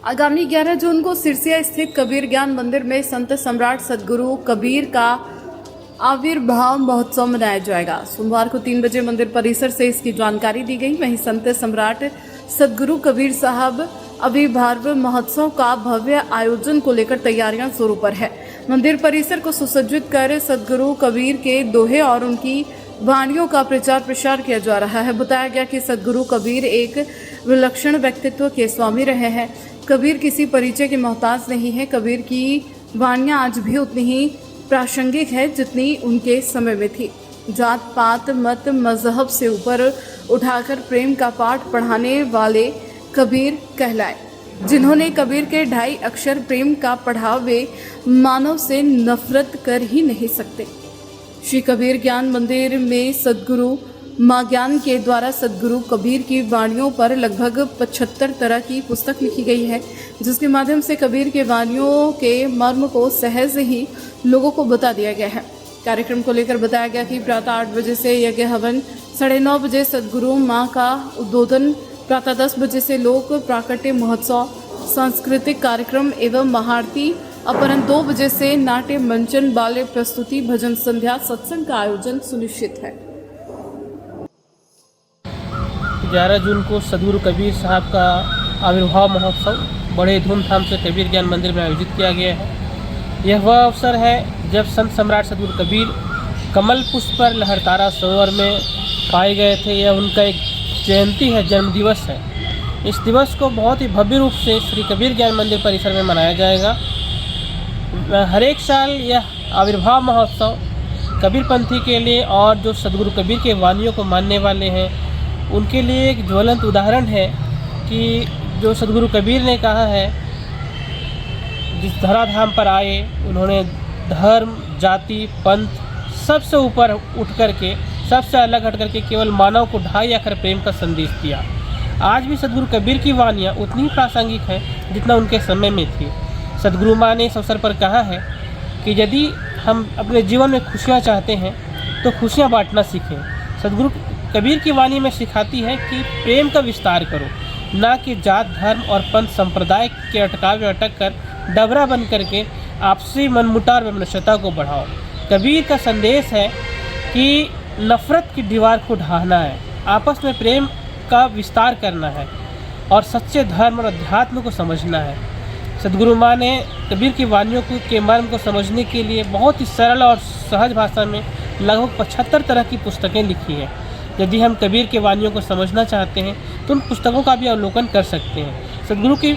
आगामी 11 जून को सिरसिया स्थित कबीर ज्ञान मंदिर में संत सम्राट सदगुरु कबीर का आविर्भाव महोत्सव मनाया जाएगा। सोमवार को 3 बजे मंदिर परिसर से इसकी जानकारी दी गई। वहीं संत सम्राट सदगुरु कबीर साहब आविर्भाव महोत्सव का भव्य आयोजन को लेकर तैयारियां जोरों पर है। मंदिर परिसर को सुसज्जित कर सदगुरु कबीर के दोहे और उनकी वाणियों का प्रचार प्रसार किया जा रहा है। बताया गया कि सदगुरु कबीर एक विलक्षण व्यक्तित्व के स्वामी रहे हैं। कबीर किसी परिचय के मोहताज नहीं है। कबीर की वाणियां आज भी उतनी ही प्रासंगिक है जितनी उनके समय में थी। जात पात मत मजहब से ऊपर उठाकर प्रेम का पाठ पढ़ाने वाले कबीर कहलाए। जिन्होंने कबीर के 2.5 अक्षर प्रेम का पढ़ा वे मानव से नफरत कर ही नहीं सकते। श्री कबीर ज्ञान मंदिर में सदगुरु माँ ज्ञान के द्वारा सदगुरु कबीर की वाणियों पर लगभग 75 तरह की पुस्तक लिखी गई है, जिसके माध्यम से कबीर के वाणियों के मर्म को सहज ही लोगों को बता दिया गया है। कार्यक्रम को लेकर बताया गया कि प्रातः 8 बजे से यज्ञ हवन, 9:30 बजे सदगुरु माँ का उद्बोधन, प्रातः 10 बजे से लोक प्राकट्य महोत्सव, सांस्कृतिक कार्यक्रम एवं महाआरती, अपराह्न 2 बजे से नाट्य मंचन, बाल्य प्रस्तुति, भजन संध्या, सत्संग का आयोजन सुनिश्चित है। 11 जून को सदगुरु कबीर साहब का आविर्भाव महोत्सव बड़े धूमधाम से कबीर ज्ञान मंदिर में आयोजित किया गया है। यह वह अवसर है जब संत सम्राट सदगुरु कबीर कमल पुष्प पर लहरतारा सरोवर में पाए गए थे। यह उनका एक जयंती है, जन्म दिवस है। इस दिवस को बहुत ही भव्य रूप से श्री कबीर ज्ञान मंदिर परिसर में मनाया जाएगा। हर एक साल यह आविर्भाव महोत्सव कबीरपंथी के लिए और जो सदगुरु कबीर के वाणियों को मानने वाले हैं उनके लिए एक ज्वलंत उदाहरण है कि जो सदगुरु कबीर ने कहा है, जिस धराधाम पर आए उन्होंने धर्म, जाति, पंथ सबसे ऊपर उठ करके, सबसे अलग हट करके केवल मानव को 2.5 अक्षर प्रेम का संदेश दिया। आज भी सदगुरु कबीर की वाणियाँ उतनी प्रासंगिक हैं जितना उनके समय में थी। सदगुरु माँ ने इस अवसर पर कहा है कि यदि हम अपने जीवन में खुशियाँ चाहते हैं तो खुशियाँ बांटना सीखें। सदगुरु कबीर की वाणी में सिखाती है कि प्रेम का विस्तार करो, ना कि जात, धर्म और पंथ संप्रदाय के अटकावे अटक कर डबरा बन करके आपसी मनमुटाव व मनुष्यता को बढ़ाओ। कबीर का संदेश है कि नफरत की दीवार को ढाहना है, आपस में प्रेम का विस्तार करना है और सच्चे धर्म और अध्यात्म को समझना है। सदगुरु माँ ने कबीर की वाणियों के मर्म को समझने के लिए बहुत ही सरल और सहज भाषा में लगभग 75 तरह की पुस्तकें लिखी हैं। यदि हम कबीर के वाणियों को समझना चाहते हैं तो उन पुस्तकों का भी अवलोकन कर सकते हैं। सदगुरु की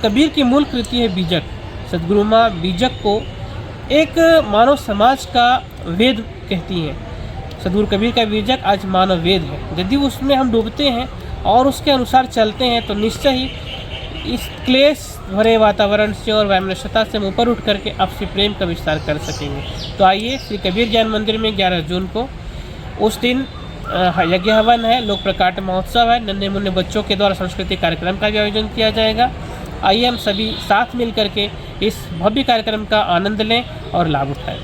कबीर की मूल कृति है बीजक। सदगुरु माँ बीजक को एक मानव समाज का वेद कहती हैं। सदगुरु कबीर का बीजक आज मानव वेद है। यदि उसमें हम डूबते हैं और उसके अनुसार चलते हैं तो निश्चय ही इस क्लेश भरे वातावरण से और वैमनस्यता से ऊपर उठ करके आपसी प्रेम का विस्तार कर सकेंगे। तो आइए श्री कबीर ज्ञान मंदिर में 11 जून को उस दिन यज्ञ हवन है, लोक प्रकाट्य महोत्सव है, नन्हे मुन्ने बच्चों के द्वारा सांस्कृतिक कार्यक्रम का भी आयोजन किया जाएगा। आइए हम सभी साथ मिल करके इस भव्य कार्यक्रम का आनंद लें और लाभ उठाएं।